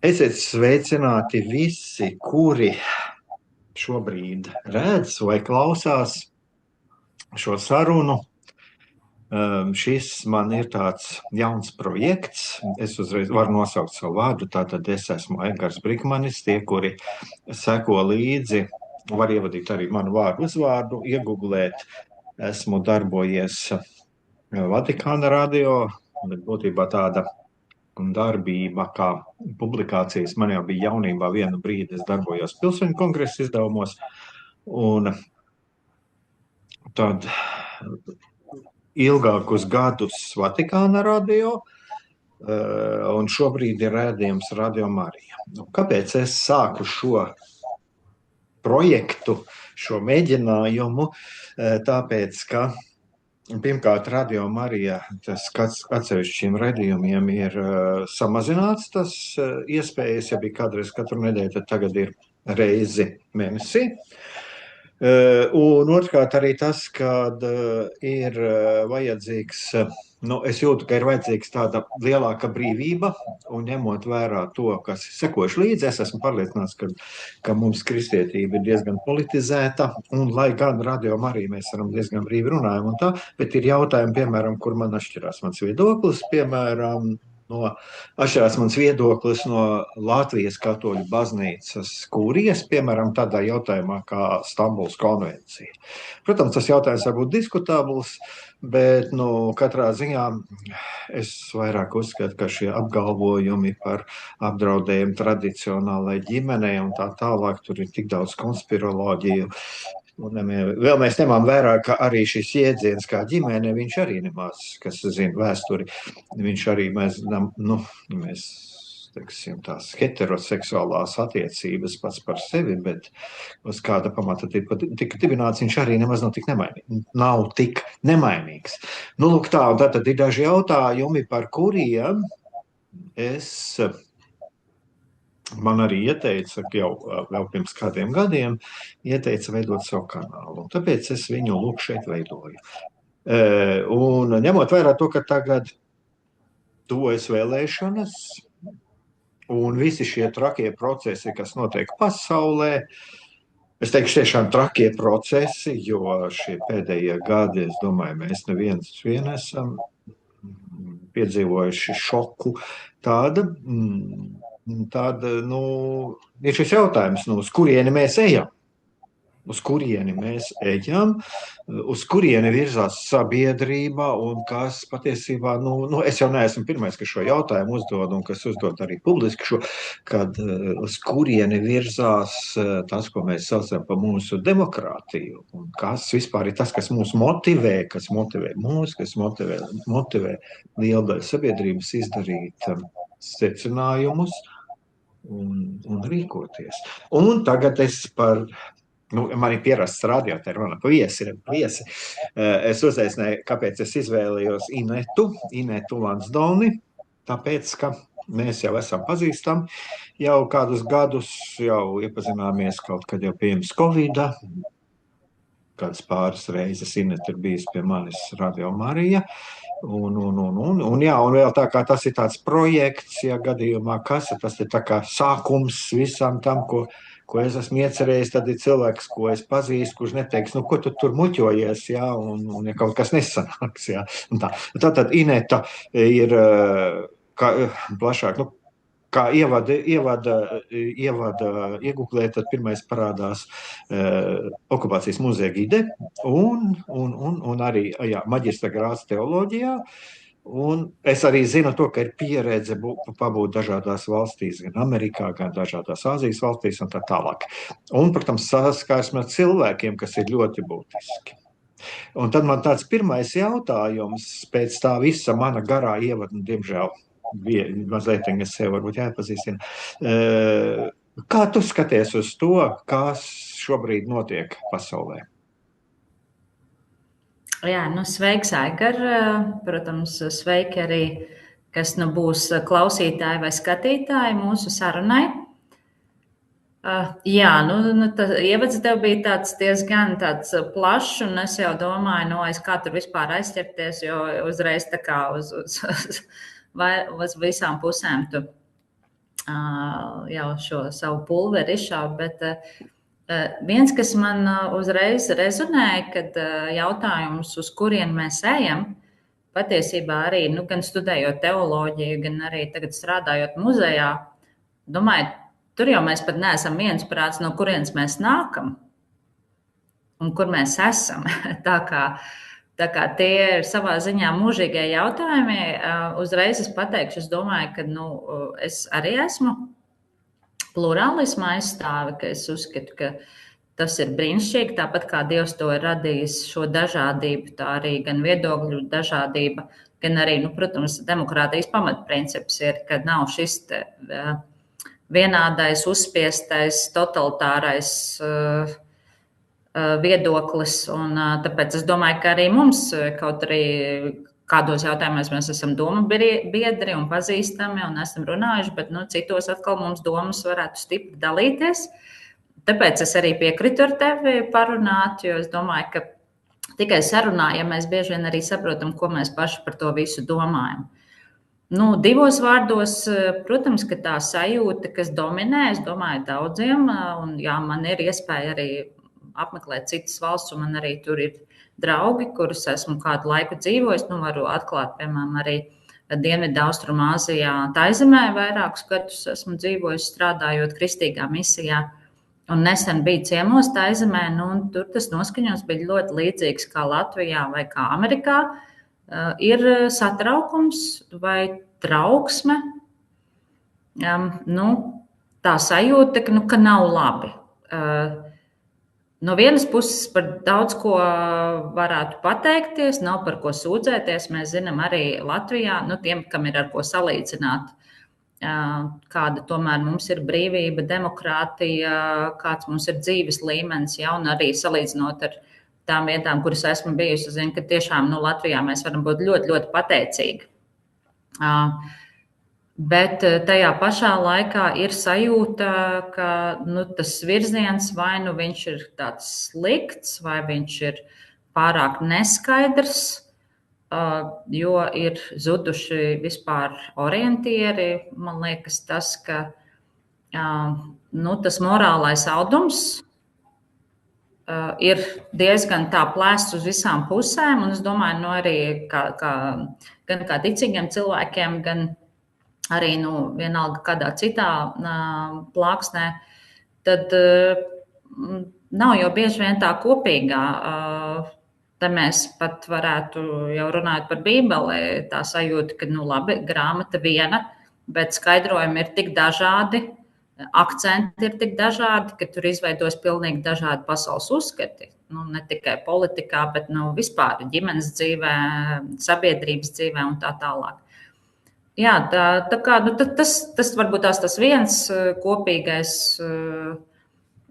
Esiet sveicināti visi, kuri šobrīd redz vai klausās šo sarunu. Šis man ir tāds jauns projekts. Es uzreiz varu nosaukt savu vārdu. Tātad es esmu Edgars Brikmanis. Tie, kuri seko līdzi, var ievadīt arī manu vārdu uzvārdu, iegooglēt. Esmu darbojies Vatikāna radio, bet būtībā tāda darbība, kā publikācijas. Man jau bija jaunībā vienu brīdi, es darbojos Pilsoņu kongresa izdevumos, un tad ilgākus gadus Vatikāna radio, un šobrīd ir rādījums Radio Marija. Kāpēc es sāku šo projektu, šo mēģinājumu? Tāpēc, ka pirmkārt, Radio Marija, tas atsevišķiem raidījumiem ir samazināts tas iespējas, ja bija kādreiz katru nedēļu, tad tagad ir reizi mēnesī. Un otrkārt arī tas, kad ir vajadzīgs, es jūtu, ka ir vajadzīgs tāda lielāka brīvība, un ņemot vērā to, kas sekojuši līdzi, es esmu pārliecināts, ka mums kristietība ir diezgan politizēta, un lai gan Radio Marija mēs varam diezgan brīvi runājam un tā, bet ir jautājumi, piemēram, kur man atšķirās mans viedoklis, piemēram, atšķirās mans viedoklis no Latvijas katoļu baznīcas kūrijas, piemēram, tādā jautājumā kā Stambulas konvencija. Protams, tas jautājums var būt diskutabls, bet katrā ziņā es vairāk uzskatu, ka šie apgalvojumi par apdraudējumu tradicionālai ģimenei un tā tālāk, tur ir tik daudz konspiroloģiju. Un vēl mēs ņemam vērā, ka arī šis jēdziens kā ģimene, viņš arī nemaz, kas zina vēsturi, viņš arī mēs teiksim, tās heteroseksuālās attiecības pats par sevi, bet uz kāda pamata tika dibināts, viņš arī nemaz nav tik nemainīgs. Lūk tā, un tad ir daži jautājumi, par kuriem man arī ieteica, jau vēl pirms kādiem gadiem, ieteica veidot savu kanālu. Un tāpēc es viņu lūk šeit veidoju. Un ņemot vērā to, ka tagad tuvojas vēlēšanas, un visi šie trakie procesi, kas notiek pasaulē, es teikšu tiešām trakie procesi, jo šie pēdējie gadi, es domāju, mēs neviens esam piedzīvojuši šoku tāda. Tad ir šis jautājums, uz kurieni mēs ejam? Uz kurieni mēs ejam, uz kurieni virzās sabiedrība un kas patiesībā, es jau neesmu pirmais, kas šo jautājumu uzdod un kas uzdod arī publiski kad uz kurieni virzās tas, ko mēs saucam par mūsu demokrātiju un kas vispār ir tas, kas mūs motivē, kas motivē mūs, kas motivē lielu daļu sabiedrības izdarīt secinājumus un rīkoties. Un tagad es man ir pierasts radio, te runa pa viesi. Es uzaicināju, kāpēc es izvēlējos Inetu Lansdowni, tāpēc, ka mēs jau esam pazīstami, jau kādus gadus jau iepazināmies kaut kad jau pirms Covida, kādas pāris reizes Ineta ir bijis pie manis Radio Marija. Un vēl tā kā tas ir tāds projekts, ja gadījumā tas ir tā kā sākums visam tam, ko es esmu iecerējis, tad ir cilvēks, ko es pazīstu, kurš neteiks, ko tu tur muļķojies, ja, un ja kaut kas nesanāks, ja. Tātad Ineta ir plašāk, kā ievada ieguklē, tad pirmais parādās okupācijas muzeja gide un arī maģistra grāds teoloģijā. Un es arī zinu to, ka ir pieredze pabūt dažādās valstīs, gan Amerikā, gan dažādās Āzijas valstīs un tā tālāk. Un, protams, saskarsme ar cilvēkiem, kas ir ļoti būtiski. Un tad man tāds pirmais jautājums pēc tā visa mana garā ievada, diemžēl, mazliet es sev varbūt jāiepazīstina. Kā tu skaties uz to, kas šobrīd notiek pasaulē? Jā, sveiks, Aigar. Protams, sveiki arī, kas būs klausītāji vai skatītāji mūsu sarunai. Jā, tas ievads tev bija diezgan plašs, un es jau domāju, kā tur vispār aizķerties, jo uzreiz tā kā uz visām pusēm tu jau šo savu pulveri izšaut, bet viens, kas man uzreiz rezonēja, kad jautājums, uz kurien mēs ejam, patiesībā arī gan studējot teoloģiju, gan arī tagad strādājot muzejā, domāju, tur jau mēs pat neesam viensprāts, no kurienes mēs nākam un kur mēs esam. Tā kā tie ir savā ziņā mūžīgie jautājumi, uzreiz es pateikšu, es domāju, ka es arī esmu plurālisma aizstāve, ka es uzskatu, ka tas ir brīnišķīgi, tāpat kā Dievs to ir radījis šo dažādību, tā arī gan viedokļu dažādība, gan arī, protams, demokrātijas pamatprincips ir, ka nav šis vienādais, uzspiestais, totalitārais viedoklis, un tāpēc es domāju, ka arī mums, kaut arī kādos jautājumos mēs esam domu biedri un pazīstami un esam runājuši, bet citos atkal mums domas varētu stipri dalīties. Tāpēc es arī piekritu ar tevi parunāt, jo es domāju, ka tikai sarunājam, mēs bieži vien arī saprotam, ko mēs paši par to visu domājam. Divos vārdos, protams, ka tā sajūta, kas dominē, es domāju, daudziem, un jā, man ir iespēja arī apmeklēt citas valsts, un man arī tur ir draugi, kurus esmu kādu laiku dzīvojis. Varu atklāt, piemēram, arī Dienvidu-Austrumāzijā, Taizemē vairākus gadus esmu dzīvojis, strādājot kristīgā misijā. Un nesen biju ciemos Taizemē, un tur tas noskaņojums bija ļoti līdzīgs kā Latvijā vai kā Amerikā. Ir satraukums vai trauksme. Tā sajūta, ka nav labi. No vienas puses par daudz ko varētu pateikties, nav par ko sūdzēties. Mēs zinām arī Latvijā, tiem, kam ir ar ko salīdzināt, kāda tomēr mums ir brīvība, demokrātija, kāds mums ir dzīves līmenis, un arī salīdzinot ar tām vietām, kuras esmu bijusi, zinu, ka tiešām Latvijā mēs varam būt ļoti, ļoti pateicīgi. Bet tajā pašā laikā ir sajūta, ka tas virziens vai viņš ir tāds slikts, vai viņš ir pārāk neskaidrs, jo ir zuduši vispār orientieri. Man liekas, tas, ka tas morālais audums ir diezgan tā plēsts uz visām pusēm, un es domāju, arī gan kā ticīgiem cilvēkiem, gan arī vienalga kādā citā plāksnē, tad nav jau bieži vien tā kopīgā. Te mēs pat varētu jau runāt par Bībeli, tā sajūta, ka labi, grāmata viena, bet skaidrojumi ir tik dažādi, akcenti ir tik dažādi, ka tur izveidos pilnīgi dažādi pasaules uzskati. Ne tikai politikā, bet vispār ģimenes dzīvē, sabiedrības dzīvē un tā tālāk. Jā, tā kā tas varbūt tas viens kopīgais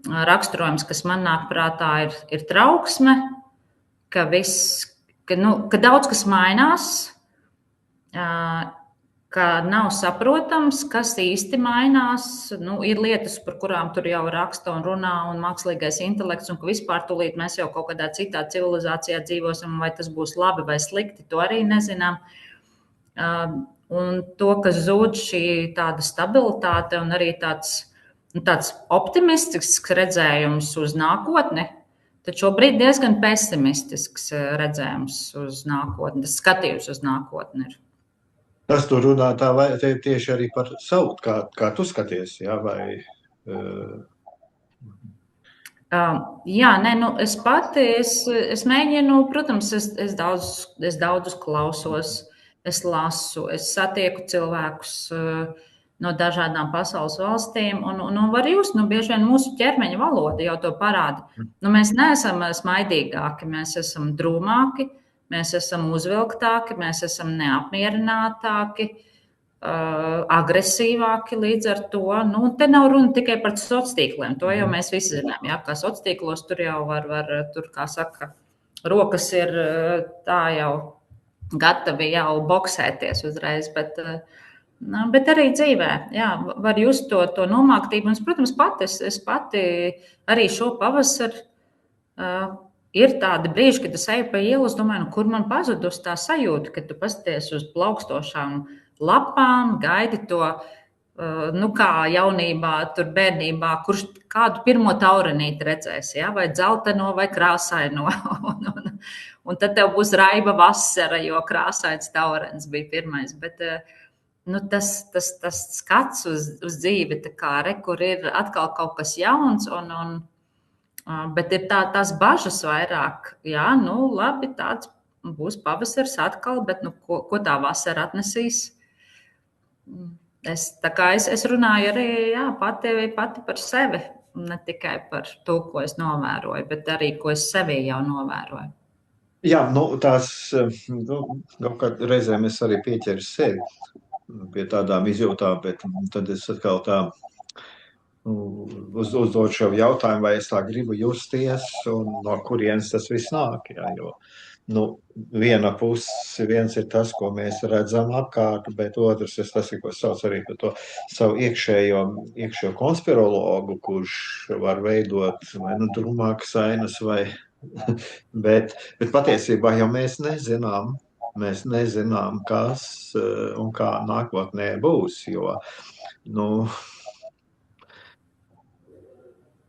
raksturojums, kas man nāk prātā, ir trauksme, ka daudz kas mainās, ka nav saprotams, kas īsti mainās. Ir lietas, par kurām tur jau raksta un runā un mākslīgais intelekts, un ka vispār tūlīt mēs jau kaut kādā citā civilizācijā dzīvosim, vai tas būs labi vai slikti, to arī nezinām. Un to, ka zūd šī tāda stabilitāte un arī tāds optimistisks redzējums uz nākotni, tad šobrīd diezgan pesimistisks redzējums uz nākotni, tas skatījums uz nākotni ir. Tas tur runā tā vai tieši arī par savu, kā tu skaties, jā, vai... Jā, es pati, es mēģinu, protams, es daudzus klausos, es lasu, es satieku cilvēkus no dažādām pasaules valstīm, un var just, bieži vien mūsu ķermeņa valoda jau to parāda. Mēs neesam smaidīgāki, mēs esam drūmāki, mēs esam uzvilktāki, mēs esam neapmierinātāki, agresīvāki līdz ar to. Te nav runa tikai par sociāliem tīkliem, to jau mēs visi zinām, jā, kā sociālos tīklos tur jau var, tur, kā saka, rokas ir tā jau gatavi jau boksēties uzreiz, bet arī dzīvē, jā, var just to nomāktību. Un, protams, es pati arī šo pavasaru ir tādi brīži, kad es eju pa ielu, es domāju, kur man pazudus tā sajūta, kad tu paskaties uz plaukstošām lapām, gaidi to nu kā jaunībā, tur bērnībā, kurš kādu pirmo taurenīti redzēs, ja? Vai dzelteno vai krāsaino. Un tad tev būs raiba vasara, jo krāsains taurens bija pirmais. Bet tas skats uz dzīvi, tā kā kur ir atkal kaut kas jauns, bet ir tās bažas vairāk. Jā, labi, tāds būs pavasars atkal, bet ko tā vasara atnesīs? Es runāju arī pati par sevi, ne tikai par to, ko es novēroju, bet arī, ko es sevī jau novēroju. Jā, tās kaut kādā reizēm es arī pieķeru sevi pie tādām izjūtām, bet tad es atkal tā uzdot šo jautājumu, vai es tā gribu justies un no kurienes tas viss nāk, jā, jo viena puse, viens ir tas, ko mēs redzam apkārt, bet otrs ir tas, ko sauc arī par to savu iekšējo konspirologu, kurš var veidot vai drūmākas ainas, bet patiesībā jau mēs nezinām, kas un kā nākotnē būs, jo,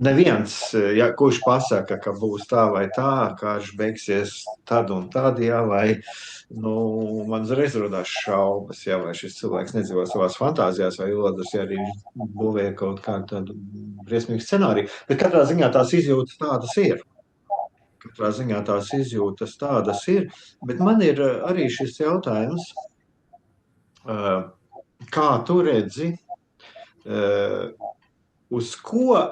neviens, kurš pasaka, ka būs tā vai tā, karš beigsies tad un tad, vai man uzreiz rodās šaubas, vai šis cilvēks nedzīvo savās fantāzijās, vai ilgas, ja arī būvē kaut kādu tādu briesmīgu scenāriju. Bet katrā ziņā tās izjūtas tādas ir. Bet man ir arī šis jautājums, kā tu redzi, uz ko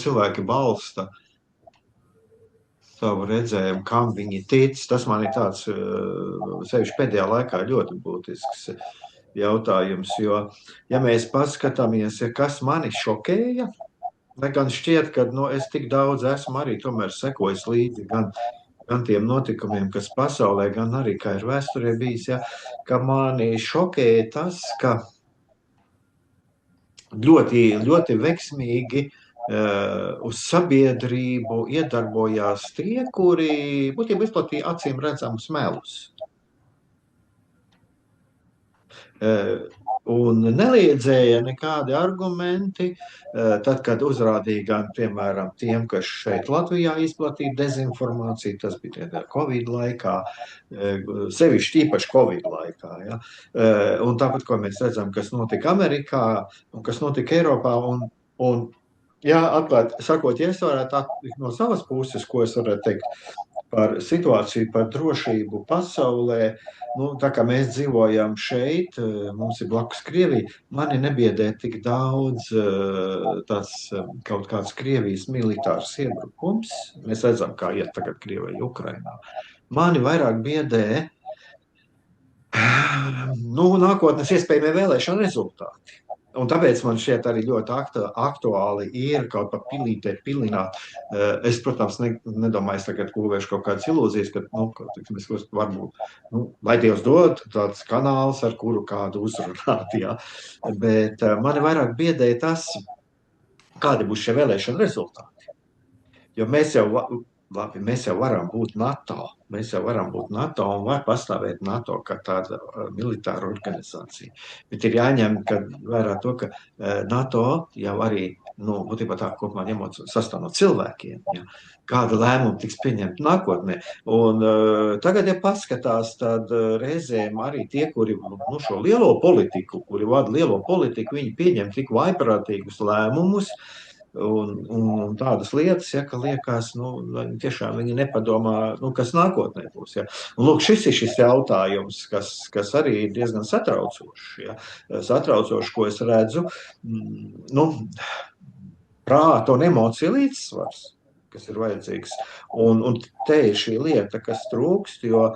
cilvēki balsta savu redzējumu, kam viņi tic. Tas man ir tāds, sevišķi pēdējā laikā, ļoti būtisks jautājums, jo, ja mēs paskatāmies, kas mani šokēja, lai gan šķiet, ka es tik daudz esmu arī tomēr sekojis līdzi gan tiem notikumiem, kas pasaulē, gan arī, kā ir vēsturē bijis, ka mani šokēja tas, ka ļoti, ļoti veiksmīgi uz sabiedrību iedarbojās tie, kuri būtībā izplatīja acīm redzamus melus. Un neliedzēja nekādi argumenti, tad, kad uzrādīja gan, piemēram, tiem, kas šeit Latvijā izplatīja dezinformāciju, tas bija Covid laikā, sevišķi īpaši Covid laikā. Ja? Un tāpat, ko mēs redzam, kas notika Amerikā un kas notika Eiropā. Un jā, atklāt sakot, ja es varētu no savas puses, ko es varētu teikt par situāciju, par drošību pasaulē, tā kā mēs dzīvojam šeit, mums ir blakus Krievija, mani nebiedē tik daudz tāds kaut kāds Krievijas militārs iebrukums. Mēs redzam, kā iet tagad Krievija Ukrainā. Mani vairāk biedē nākotnes iespējamie vēlēšanu rezultāti. Un tāpēc man šķiet arī ļoti aktuāli ir kaut kā pilītē pilināt. Es, protams, nedomāju, es tagad būvēšu kaut kādas ilūzijas, ka, varbūt, lai Dievs dod tāds kanāls, ar kuru kādu uzrunāt, jā. Bet mani vairāk biedēja tas, kādi būs šie vēlēšana rezultāti. Jo mēs jau varam būt NATO. Mēs jau varam būt NATO un var pastāvēt NATO kā tāda militāra organizācija. Bet ir jāņem vērā to, ka NATO jau arī, būtībā tā kopumā ņemot sastāv no cilvēkiem, ja, kāda lēmuma tiks pieņemta nākotnē. Un tagad, ja paskatās, tad reizēm arī tie, kuri šo lielo politiku, kuri vada lielo politiku, viņi pieņem tik vaiprātīgus lēmumus, un tādas lietas, ja, ka liekas, tiešām viņi nepadomā, kas nākotnē būs. Ja. Un lūk, šis ir šis jautājums, kas arī ir diezgan satraucošs. Ja. Satraucošs, ko es redzu, prāta un emociju līdzsvars, kas ir vajadzīgs. Un te ir šī lieta, kas trūkst, jo,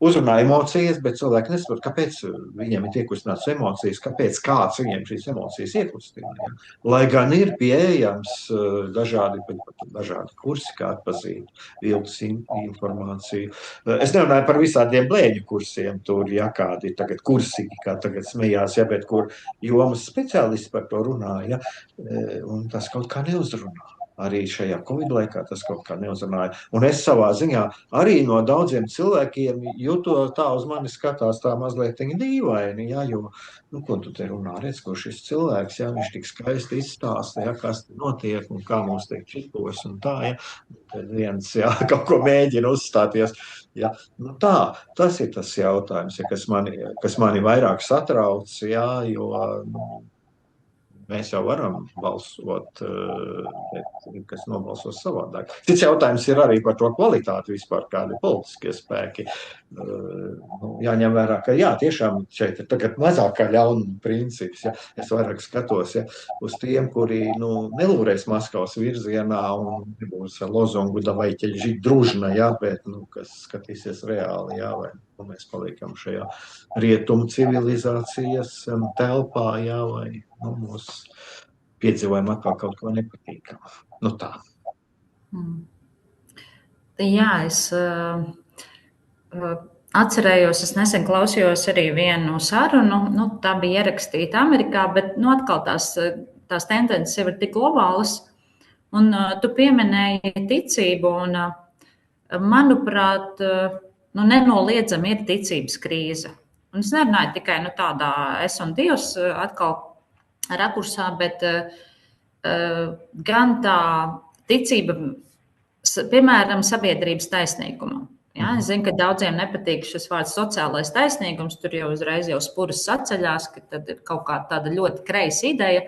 uzrunā emocijas, bet cilvēki nesaprot, kāpēc viņiem ir iekustināts emocijas, kāpēc kāds viņiem šīs emocijas iekustina. Ja? Lai gan ir pieejams dažādi kursi, kā atpazīt viltus informāciju. Es nerunāju par visādiem blēņu kursiem, tur, ja kādi ir tagad kursi, kā tagad smējās, ja, bet kur jomas speciālisti par to runā, ja? Un tas kaut kā neuzrunā. arī šajā Covid laikā tas kaut kā neuzrunāja. Un es savā ziņā arī no daudziem cilvēkiem jūtu tā uz mani skatās tā mazliet dīvaini, ja, jo, ko tu te runā, redz, ko šis cilvēks, ja, viņš tik skaisti izstāsta, ja, kas te notiek un kā mums tiek čipos un tā, ja, tad viens, ja, kaut ko mēģina uzstāties. Ja. Nu tā, tas ir tas jautājums, ja, kas mani vairāk satrauc, ja, jo mēs jau varam balsot, bet kas nobalsos savādāk. Cits jautājums ir arī par to kvalitāti vispār, kādi politiskie spēki. Jāņem vērā, ka jā, tiešām šeit ir tagad mazākā ļaunuma princips. Ja. Es vairāk skatos uz tiem, kuri nelūrēs Maskavas virzienā un nebūs ar lozungu davaiķi žīt družna, ja, bet kas skatīsies reāli, ja, vai mēs paliekam šajā rietumu civilizācijas telpā, ja, vai mūs piedzīvojam atkal kaut ko nepatīkamu. Tā. Jā, es atcerējos, es nesen klausījos arī vienu sarunu, tā bija ierakstīta Amerikā, bet atkal tās tendences jau ir tik globālas, un tu pieminēji ticību, un manuprāt, nenoliedzami ir ticības krīze. Un es nerunāju tikai tādā es un Dievs atkal rakursā, bet gan tā ticība, piemēram, sabiedrības taisnīgumam. Ja? Es zinu, ka daudziem nepatīk šis vārds sociālais taisnīgums, tur jau uzreiz spuras saceļās, ka tad ir kaut kā tāda ļoti kreisa ideja,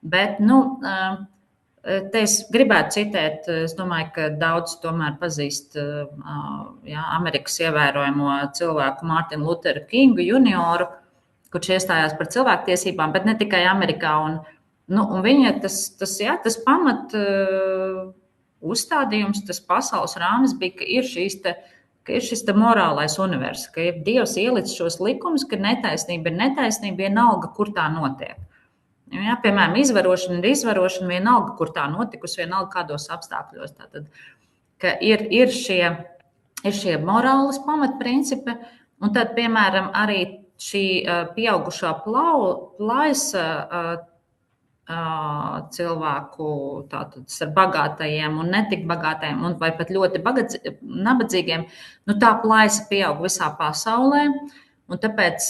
bet, te es gribētu citēt, es domāju, ka daudz tomēr pazīst Amerikas ievērojamo cilvēku Mārtinu Luteru Kingu junioru, kurš iestājās par cilvēktiesībām, bet ne tikai Amerikā. Un viņa tas pamat uzstādījums, tas pasaules rāmis bija, ka ir šis morālais univers, ka ir Dievs ielicis šos likumus, ka netaisnība ir netaisnība, vienalga, kur tā notiek. Ja, piemēram, izvarošana ir izvarošana, vienalga, kur tā notikusi, vienalga, kādos apstākļos. Tātad, ka ir šie morāles pamatprincipi, un tad, piemēram, arī šī pieaugušā plaisa cilvēku ar bagātajiem un netik bagātajiem, vai pat ļoti nabadzīgiem, tā plaisa pieaug visā pasaulē, un tāpēc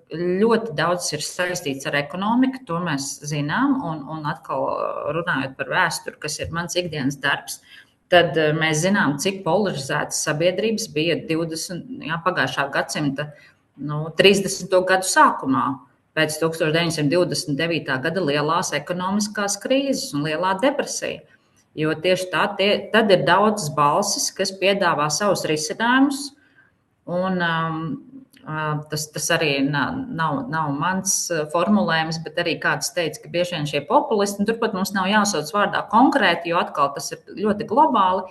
ļoti daudz ir saistīts ar ekonomiku, to mēs zinām, un atkal runājot par vēsturi, kas ir mans ikdienas darbs, tad mēs zinām, cik polarizētas sabiedrības bija pagājušā gadsimta 30. gadu sākumā, pēc 1929. gada lielās ekonomiskās krīzes un lielā depresija. Jo tieši tad ir daudzas balsis, kas piedāvā savus risinājumus, un tas arī nav mans formulējums, bet arī kāds teica, ka bieži vien šie populisti, un turpat mums nav jāsauc vārdā konkrēti, jo atkal tas ir ļoti globāli,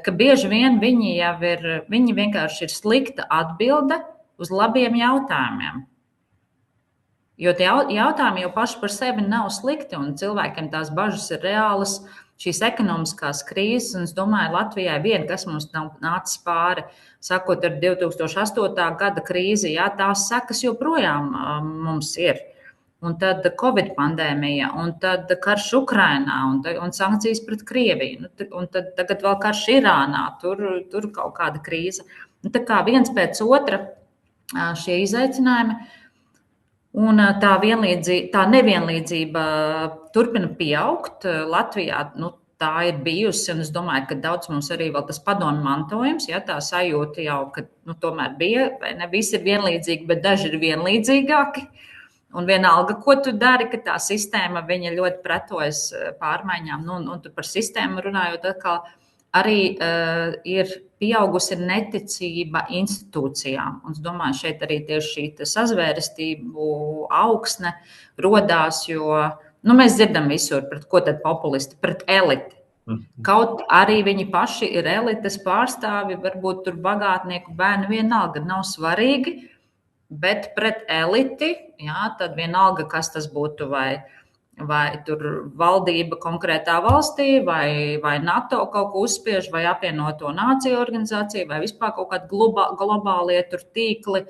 ka bieži vien viņi vienkārši ir slikta atbilde uz labiem jautājumiem. Jo tie jautājumi jau paši par sevi nav slikti, un cilvēkiem tās bažas ir reālas, šīs ekonomiskās krīzes, un es domāju, Latvijai viena, kas mums nav nācis pāri, sakot ar 2008. gada krīzi, tās sekas joprojām mums ir. Un tad Covid pandēmija, un tad karš Ukrainā, un sankcijas pret Krieviju, un tad tagad vēl karš Irānā, tur kaut kāda krīze. Un tā kā viens pēc otra šie izaicinājumi, un tā nevienlīdzība turpina pieaugt. Latvijā tā ir bijusi, un es domāju, ka daudz mums arī vēl tas padomju mantojums, tā sajūta jau, ka tomēr bija, vai ne visi ir vienlīdzīgi, bet daži ir vienlīdzīgāki. Un vienalga, ko tu dari, ka tā sistēma viņa ļoti pretojas pārmaiņām. Un tu par sistēmu runājot, atkal arī ir pieaugusi neticība institūcijām. Un es domāju, šeit arī tieši šī sazvērestību augsne rodās, jo mēs dzirdam visur, pret ko tad populisti, pret eliti. Kaut arī viņi paši ir elites pārstāvi, varbūt tur bagātnieku bērni vienalga nav svarīgi, bet pret eliti, tad vienalga, kas tas būtu, vai tur valdība konkrētā valstī, vai NATO kaut ko uzspiež, vai apvienoto nāciju organizācija, vai vispār kaut kādi globālie tur tīkli,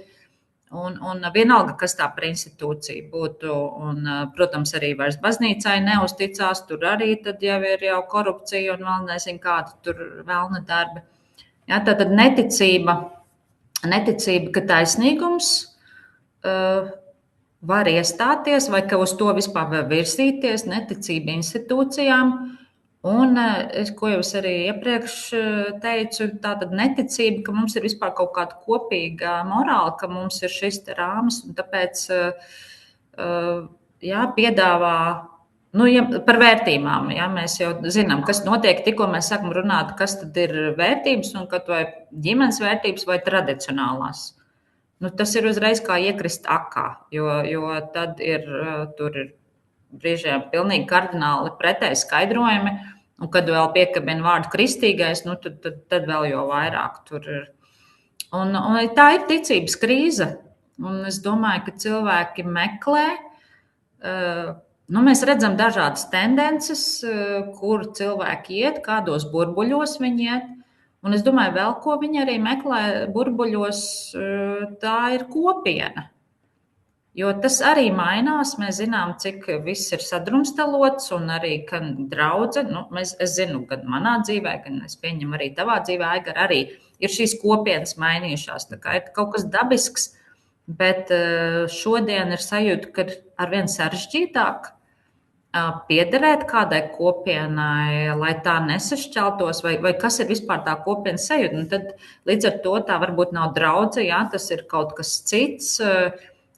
Un vienalga, kas tā par institūciju būtu, un, protams, arī vairs baznīcai neusticās, tur arī tad jau ir jau korupcija un vēl nezinu kāda tur vēlna darbi. Ja, tātad neticība, ka taisnīgums var iestāties vai ka uz to vispār var virsīties, neticība institūcijām. Un, ko jau es arī iepriekš teicu, tātad neticība, ka mums ir vispār kaut kāda kopīga morāla, ka mums ir šis te rāmis, un tāpēc jā, piedāvā par vērtībām. Jā, mēs jau zinām, kas notiek, tikko mēs sākam runāt, kas tad ir vērtības, un kad vai ģimenes vērtības vai tradicionālās. Tas ir uzreiz kā iekrist akā, jo tad tur ir brīžiem pilnīgi kardināli pretēji skaidrojumi, un kad vēl piekabina vārdu kristīgais, tad vēl jau vairāk tur ir. Un tā ir ticības krīze, un es domāju, ka cilvēki meklē, mēs redzam dažādas tendences, kur cilvēki iet, kādos burbuļos viņi iet, un es domāju, vēl ko viņi arī meklē burbuļos, tā ir kopiena. Jo tas arī mainās. Mēs zinām, cik viss ir sadrumstalots, un arī, ka draudze, es zinu, gan manā dzīvē, gan es pieņemu arī tavā dzīvē, Aigar, arī ir šīs kopienas mainījušās. Tā kā ir kaut kas dabisks, bet šodien ir sajūta, ka arvien sarežģītāk piederēt kādai kopienai, lai tā nesašķeltos, vai kas ir vispār tā kopienas sajūta. Un tad līdz ar to tā varbūt nav draudze, jā, tas ir kaut kas cits.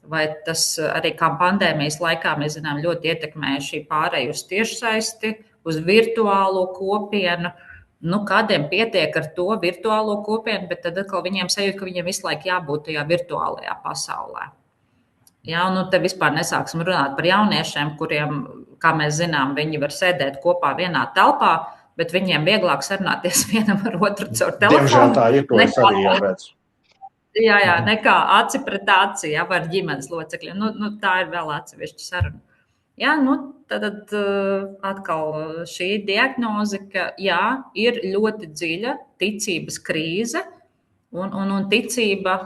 Vai tas arī kā pandēmijas laikā, mēs zinām, ļoti ietekmēja šī pārēja uz tiešsaisti, uz virtuālo kopienu. Kādiem pietiek ar to virtuālo kopienu, bet tad atkal viņiem sajūt, ka viņiem visu laiku jābūt tajā virtuālajā pasaulē. Jā, te vispār nesāksim runāt par jauniešiem, kuriem, kā mēs zinām, viņi var sēdēt kopā vienā telpā, bet viņiem vieglāk sarunāties vienam ar otru caur telefonu. Diemžēl tā ir, to es arī jau redzu. Jā, nekā aci pret aci, jā, ar ģimenes locekļiem. Tā ir vēl atsevišķa saruna. Jā, tad atkal šī diagnoze, ka jā, ir ļoti dziļa ticības krīze, un ticība,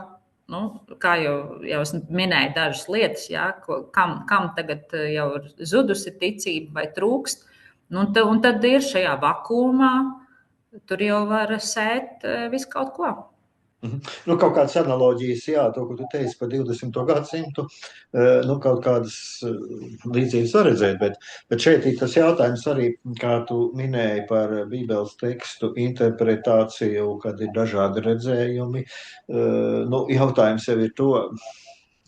kā jau es minēju dažas lietas, jā, kam tagad jau ir zudusi ticība vai trūkst, un tad ir šajā vakumā, tur jau var sēt visu kaut ko. Kaut kādas analoģijas, jā, to, ko tu teici par 20. gadsimtu, kaut kādas līdzības var redzēt, bet šeit ir tas jautājums arī, kā tu minēji par Bībeles tekstu interpretāciju, kad ir dažādi redzējumi. Jautājums jau ir to,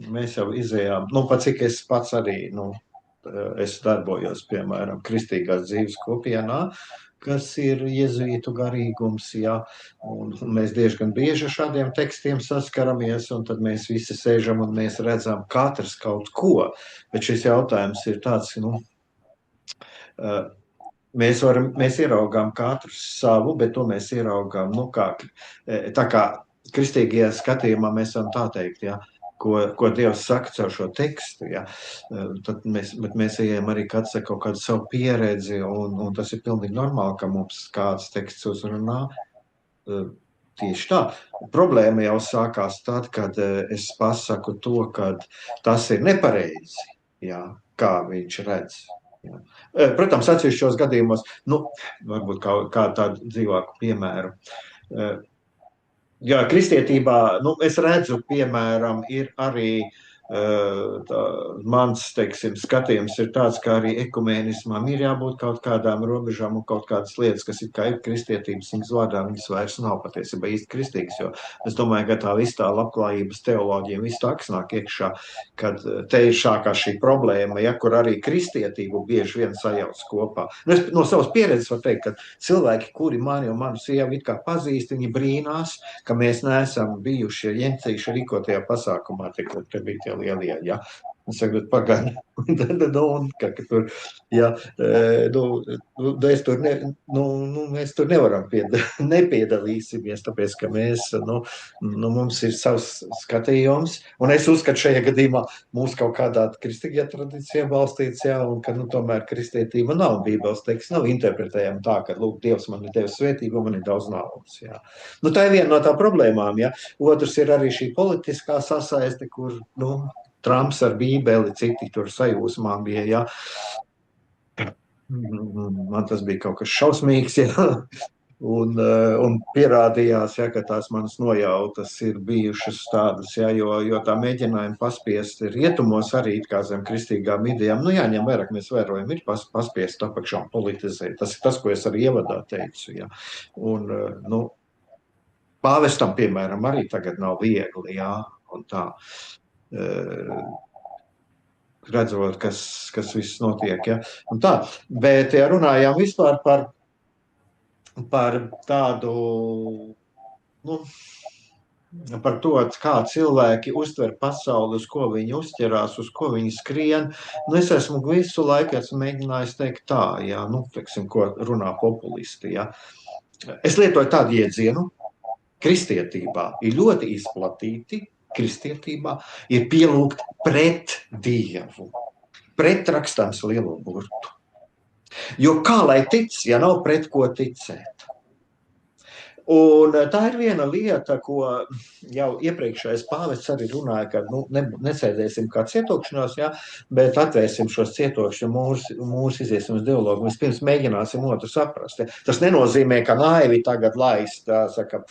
mēs jau izējām, pat cik es pats arī, es darbojos, piemēram, Kristīgās dzīves kopienā, kas ir jezuītu garīgums, jā, un mēs diezgan bieži šādiem tekstiem saskaramies, un tad mēs visi sēžam un mēs redzam katrs kaut ko, bet šis jautājums ir tāds, mēs ieraugām katrs savu, bet to mēs ieraugām, tā kā kristīgajā skatījumā mēs varam tā teikt, jā, ko Dievs saka caur šo tekstu, ja? Tad mēs ejam arī kāds ar kaut kādu savu pieredzi, un tas ir pilnīgi normāli, ka mums kāds teksts uzrunā. Tieši tā. Problēma jau sākās tad, kad es pasaku to, ka tas ir nepareizi, ja? Kā viņš redz. Ja? Protams, atsevišķos gadījumos, varbūt kā tādu dzīvāku piemēru. Jā, kristietībā, es redzu, piemēram, ir arī mans, skatījums ir tāds, ka arī ekumēnismam ir jābūt kaut kādām robežām un kaut kādas lietas, kas ir kā ir kristietības, viņas vārdā viņas vairs nav patiesībā īsti kristīgas, jo es domāju, ka tā viss tā labklājības teoloģija, viss tā nāk iekšā, kad te ir šākā šī problēma, ja, kur arī kristietību bieži vien sajauc kopā. Es no savas pieredzes varu teikt, ka cilvēki, kuri mani un manu sievu it kā pazīst, viņi brīnās, ka mēs neesam bijuši jencīši rīkotajā pasākumā, te bija tie lielie, ja. Un saka, bet pagaidi. Tur, ja, es tur mēs tur nevaram nepiedalīsimies, tāpēc, ka mums ir savs skatījums. Un es uzskatu šajā gadījumā mūs kaut kādā kristīgajā tradīcijā balstīts, jā, un ka, tomēr kristietība nav Bībeles teksts, nav interpretējama tā, ka, lūk, Dievs man ir devis svētību, man ir daudz naudas, jā. Tā ir viena no tā problēmām, jā. Otrs ir arī šī politiskā sasaiste, kur, Trumps ar Bībeli, citi tur sajūsmā bija, jā. Man tas bija kaut kas šausmīgs, jā. Un pierādījās, jā, ka tās manas nojautas ir bijušas tādas, jā, jo tā mēģinājuma paspiest rietumos arī kā zem kristīgām idejām. Jāņem vērā, ka mēs vērojam, ir paspiest apakšā un politizēt. Tas ir tas, ko es arī ievadā teicu, jā. Un, pāvestam, piemēram, arī tagad nav viegli, jā, un tā. Redzot, kas viss notiek, ja? Un tā, bet ja runājām vispār par tādu, par to, kā cilvēki uztver pasauli, uz ko viņi uzķerās, uz ko viņi skrien. Es esmu visu laiku mēģinājis teikt tā, ja? Teiksim, ko runā populisti, ja? Es lietoju tādu iedzienu, kristietībā ir ļoti izplatīti, kristietībā ir pielūgt pret Dievu, pret rakstāms lielo burtu. Jo kā lai tic, ja nav pret ko ticēt? Un tā ir viena lieta, ko jau iepriekšējais pāvests arī runāja, ka nesēdēsim kā cietokšanās, ja, bet atvērsim šos cietokšņu mūsu iziesim uz dialogu. Vispirms mēģināsim otru saprast. Ja. Tas nenozīmē, ka naivi tagad laist, tā saka,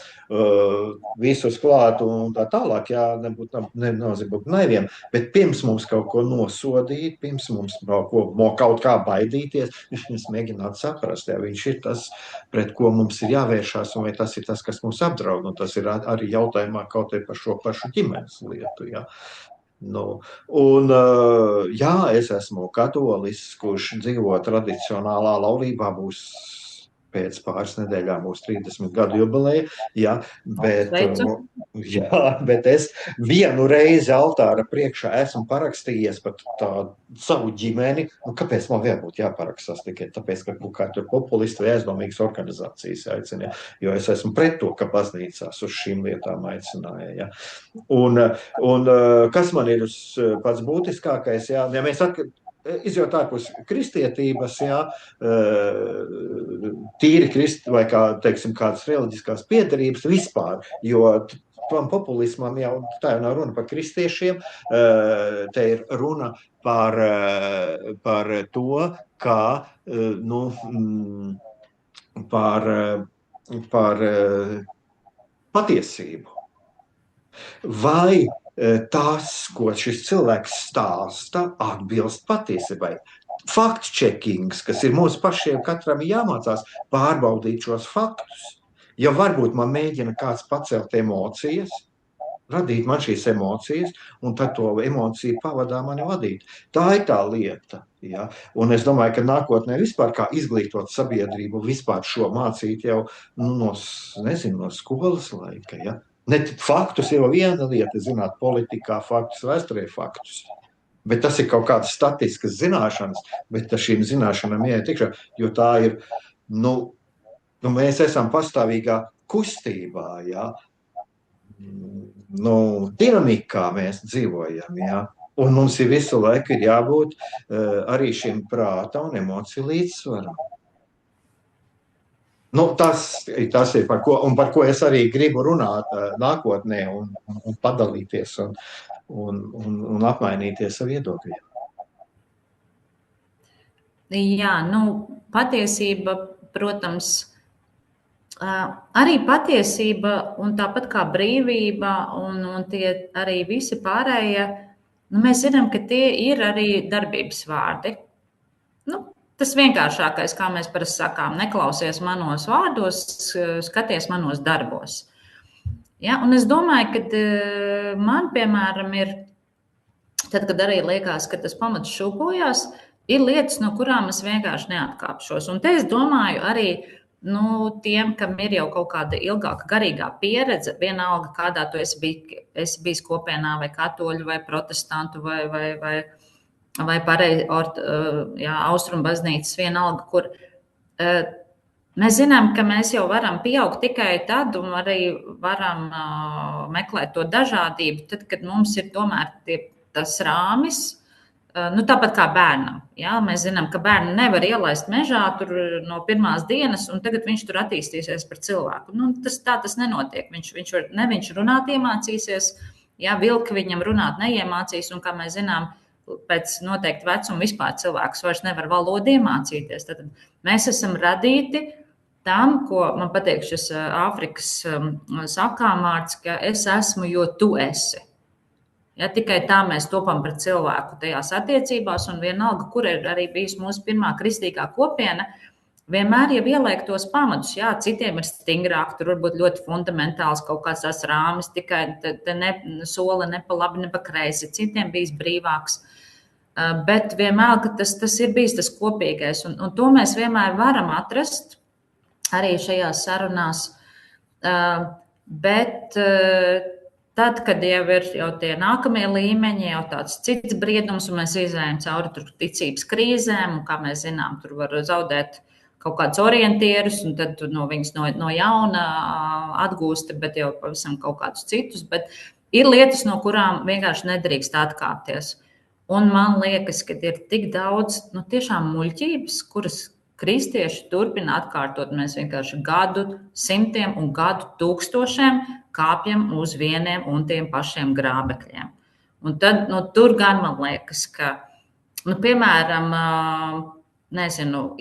visus klāt un tā tālāk, jā, nenozīmē būt naiviem, bet pirms mums kaut ko nosodīt, pirms mums kaut kā baidīties, viņš mēģināt saprast, ja viņš ir tas, pret ko mums ir jāvēršās, un vai tas ir tas, kas mūs apdraud, un tas ir arī jautājumā kaut vai par šo pašu ģimenes lietu, jā. Jā, es esmu katolis, kurš dzīvo tradicionālā laulībā, būs pēc pāris nedēļām mūsu 30 gadu jubileja, jā, bet es vienu reizi altāra priekšā esmu parakstījies pat tādu savu ģimeni, kāpēc man vienbūt jāparakstās tikai tāpēc, ka kā tur populisti vai aizdomīgas organizācijas aicina, jo es esmu pret to, ka baznīcās uz šīm lietām aicināja, jā. Un kas man ir pats būtiskākais, jā, ja mēs izjūt ārpus kristietības, jā, tīri vai kā, teiksim, kādas reliģiskās piedarības vispār, jo tam populismam jau tā jau nav runa par kristiešiem, te ir runa par to, kā, par patiesību. Vai tas, ko šis cilvēks stāsta, atbilst patiesībai. Fact-checkings, kas ir mūsu pašiem katram jāmācās pārbaudīt šos faktus. Ja varbūt man mēģina kāds pacelt emocijas, radīt man šīs emocijas, un tad to emociju pavadā mani vadīt. Tā ir tā lieta. Ja? Un es domāju, ka nākotnē vispār kā izglītot sabiedrību, vispār šo mācīt jau no skolas laika, ja? Faktus jau viena lieta, zināt politikā faktus, vēsturē faktus. Bet tas ir kaut kādas statiskas zināšanas, bet šīm zināšanām jāiet iekšā, jo tā ir, mēs esam pastāvīgā kustībā, jā. Dinamikā mēs dzīvojam, jā. Un mums ir visu laiku ir jābūt arī šim prāta un emociju līdzsvaram. Tas ir par ko es arī gribu runāt nākotnē un padalīties un apmainīties ar viedokļiem. Jā, patiesība, protams, arī patiesība un tāpat kā brīvība un tie arī visi pārējie, mēs zinām, ka tie ir arī darbības vārdi. Tas vienkāršākais, kā mēs parasti sakām, neklausies manos vārdos, skaties manos darbos. Ja? Un es domāju, ka man, piemēram, ir, tad, kad arī liekas, ka tas pamats šūpojās, ir lietas, no kurām es vienkārši neatkāpšos. Un te es domāju arī tiem, kam ir jau kaut kāda ilgāka garīgā pieredze, vienalga, kādā tu esi bijis kopienā, vai katoļu, vai protestantu, vai austrumu baznīcas, vienalga, kur mēs zinām, ka mēs jau varam pieaugt tikai tad, un arī varam meklēt to dažādību, tad, kad mums ir tomēr tas rāmis. Tāpat kā bērnam. Ja? Mēs zinām, ka bērnu nevar ielaist mežā no pirmās dienas, un tagad viņš tur attīstīsies par cilvēku. Tas nenotiek. Viņš runāt iemācīsies, ja? Vilki viņam runāt neiemācīs, un kā mēs zinām, pēc noteikta vecuma vispār cilvēks vairs nevar valodu iemācīties. Tad mēs esam radīti tam, ko man patīk šis Āfrikas sakāmvārds, ka es esmu, jo tu esi. Ja, tikai tā mēs topam par cilvēku tajās attiecībās, un vienalga, kur ir arī bijusi mūsu pirmā kristīgā kopiena, vienmēr jau ieliek tos pamatus. Jā, citiem ir stingrāk, tur varbūt ļoti fundamentāls kaut kāds tās rāmis, tikai sola ne pa labi, ne pa kreisi. Citiem bijis brīvāks. Bet vienmēr tas ir bijis tas kopīgais, un to mēs vienmēr varam atrast arī šajās sarunās. Bet tad, kad jau ir tie nākamie līmeņi, jau tāds cits briedums, un mēs izējām cauri ticības krīzēm, un kā mēs zinām, tur var zaudēt kaut kādus orientierus, un tad no viņas no jauna atgūst, bet jau pavisam kaut kādus citus. Bet ir lietas, no kurām vienkārši nedrīkst atkāpties. Un man liekas, ka ir tik daudz tiešām muļķības, kuras kristieši turpina atkārtot. Mēs vienkārši gadu simtiem un gadu tūkstošiem kāpjam uz vieniem un tiem pašiem grābekļiem. Un tad tur gan man liekas, ka, piemēram,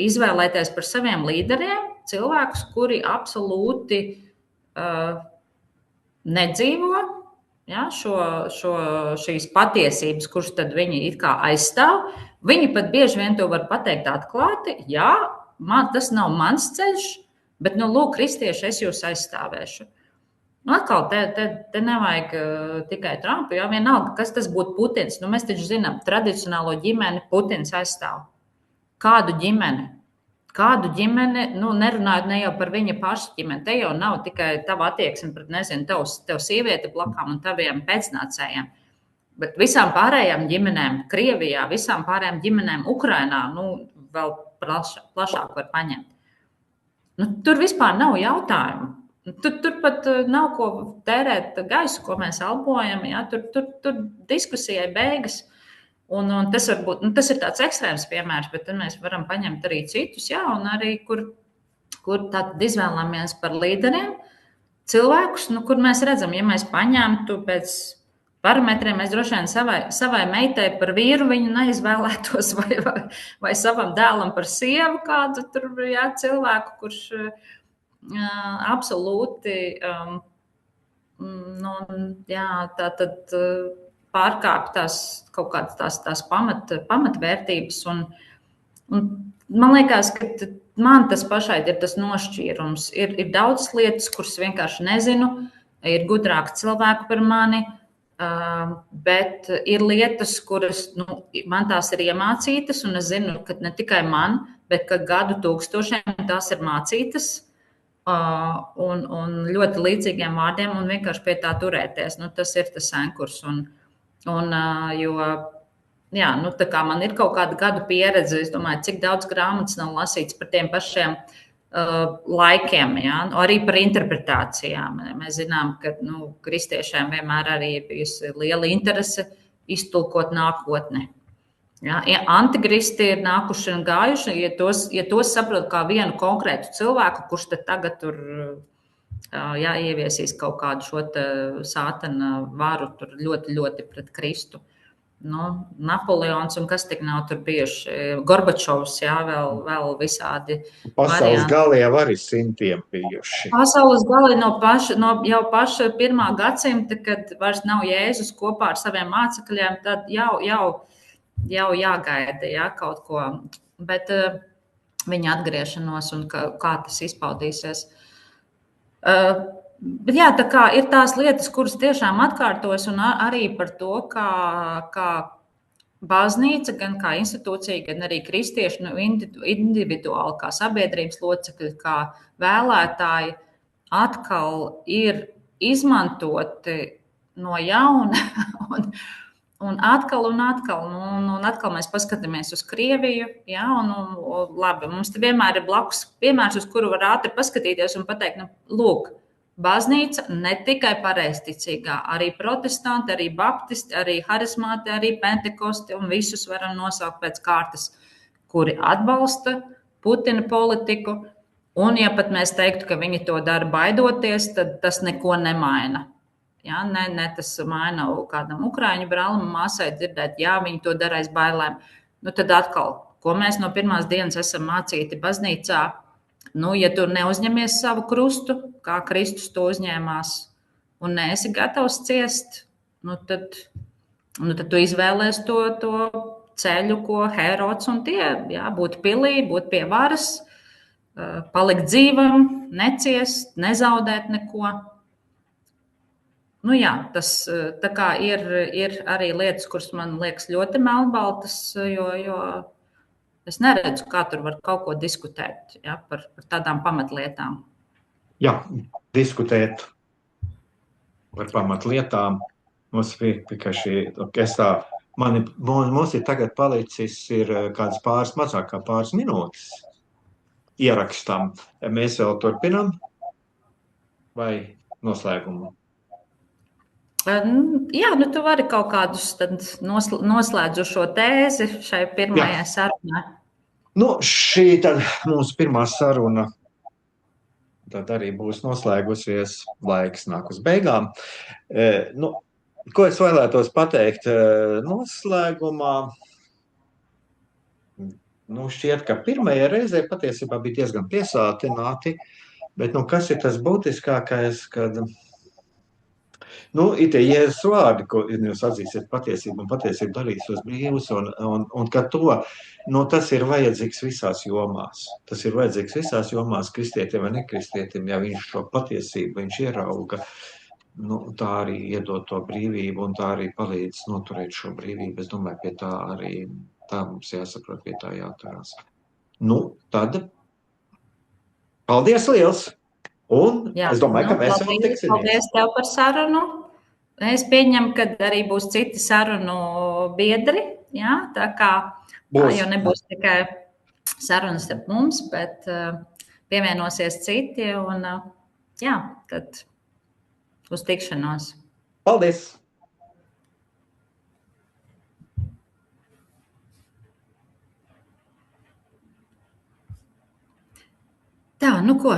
izvēlēties par saviem līderiem cilvēkus, kuri absolūti nedzīvo šīs patiesības, kuras tad viņi it kā aizstāv. Viņi pat bieži vien to var pateikt atklāti. Jā, tas nav mans ceļš, bet, lūk, kristieši, es jūs aizstāvēšu. Atkal te nevajag tikai Trumpu, jā, vienalga, kas tas būtu Putins. Mēs taču zinām, tradicionālo ģimeni Putins aizstāv. Kādu ģimeni? Nerunājot ne jau par viņa paša ģimeni. Te jau nav tikai tava attieksme pret, tev sieviete blakām un taviem pēcnācējiem. Bet visām pārējām ģimenēm Krievijā, visām pārējām ģimenēm Ukrainā, vēl plašāk var paņemt. Tur vispār nav jautājumu. Tur pat nav ko tērēt gaisu, ko mēs elpojam. Ja? Tur diskusijai beigas. Un tas ir tāds ekstrēms piemērs, bet tad mēs varam paņemt arī citus, jā, un arī, kur tātad izvēlamies par līderiem cilvēkus, kur mēs redzam, ja mēs paņemtu pēc parametriem, mēs droši vien savai meitai par vīru viņu neizvēlētos, vai savam dēlam par sievu kādu tur, jā, cilvēku, kurš absolūti tātad pārkāpt tās kaut kādas tās pamatvērtības. Un man liekas, ka man tas pašai ir tas nošķīrums. Ir daudz lietas, kuras vienkārši nezinu, ir gudrāki cilvēki par mani, bet ir lietas, kuras man tās ir iemācītas, un es zinu, ka ne tikai man, bet ka gadu tūkstošiem tās ir mācītas. Un ļoti līdzīgiem vārdiem, un vienkārši pie tā turēties. Tas ir tas ankurs. Tā kā man ir kaut kāda gadu pieredze, es domāju, cik daudz grāmatas nav lasīts par tiem pašiem laikiem, ja? Arī par interpretācijām. Mēs zinām, ka kristiešiem vienmēr arī bijusi liela interese iztulkot nākotni. Ja, antikristi ir nākuši un gājuši, ja tos saprot kā vienu konkrētu cilvēku, kurš tad tagad tur ieviesīs kaut kādu šo sātana varu tur ļoti, ļoti pret Kristu. Napoleons un kas tik nav tur bijuši, Gorbačovs, jā, vēl visādi. Pasaules gali jau arī simtiem bijuši. Pasaules gali jau paša 1. gadsimta, kad vairs nav Jēzus kopā ar saviem mācekļiem, tad jau jāgaida, jā, kaut ko, bet viņa atgriešanos un kā tas izpaudīsies. Bet jā, tā kā ir tās lietas, kuras tiešām atkārtojas, un arī par to, kā baznīca, gan kā institūcija, gan arī kristieši, individuāli kā sabiedrības locekļi, kā vēlētāji, atkal ir izmantoti no jauna. Un atkal, un atkal mēs paskatāmies uz Krieviju. Ja, labi, mums te vienmēr ir blakus piemērs, uz kuru var ātri paskatīties un pateikt, lūk, baznīca ne tikai pareizticīgā, arī protestanti, arī baptisti, arī harismāti, arī pentekosti, un visus varam nosaukt pēc kārtas, kuri atbalsta Putina politiku. Un, ja pat mēs teiktu, ka viņi to dara baidoties, tad tas neko nemaina. Ja, ne tas maina kādam ukraiņu brālim un māsai dzirdēt, jā, viņi to dara aiz bailēm. Tad atkal, ko mēs no pirmās dienas esam mācīti baznīcā, ja tu neuzņemies savu krustu, kā Kristus to uzņēmās, un neesi gatavs ciest, tad tu izvēlēs to ceļu, ko Herods un tie, jā, būt pilī, būt pie varas, palikt dzīvam, neciest, nezaudēt neko. Jā, tas tā kā ir arī lietas, kuras man liekas ļoti melnbaltas, jo es neredzu, kā tur var kaut ko diskutēt, ja, par tādām pamatlietām. Jā, diskutēt par pamatlietām. Mums ir tagad palicis kāds mazāk kā pāris minūtes ierakstam. Mēs vēl turpinām vai noslēgumu? Jā, tu vari kaut kādus noslēdzošo tēzi šai pirmajai sarunai. Šī tad mūsu pirmā saruna tad arī būs noslēgusies, laiks nāk uz beigām. Ko es vēlētos pateikt noslēgumā? Šķiet, ka pirmajā reizē patiesībā bija diezgan piesātināti, bet kas ir tas būtiskākais, kad ir tie Jēzus vārdi, ko jūs atzīsiet patiesību, un patiesība darīs jūs brīvus, un ka tas ir vajadzīgs visās jomās. Tas ir vajadzīgs visās jomās, kristietim vai nekristietim, ja viņš šo patiesību viņš ierauga, tā arī iedod to brīvību, un tā arī palīdz noturēt šo brīvību. Es domāju, pie tā arī tā mums jāsaprot, pie tā jāturās. Tad paldies liels! Un es domāju, ka mēs vēl tiksimies. Paldies tev par sarunu. Es pieņemu, ka arī būs citi sarunu biedri. Ja? Tā kā jau nebūs tikai sarunas ar mums, bet pievienosies citi. Un, tad uz tikšanos. Paldies! Tā, ko?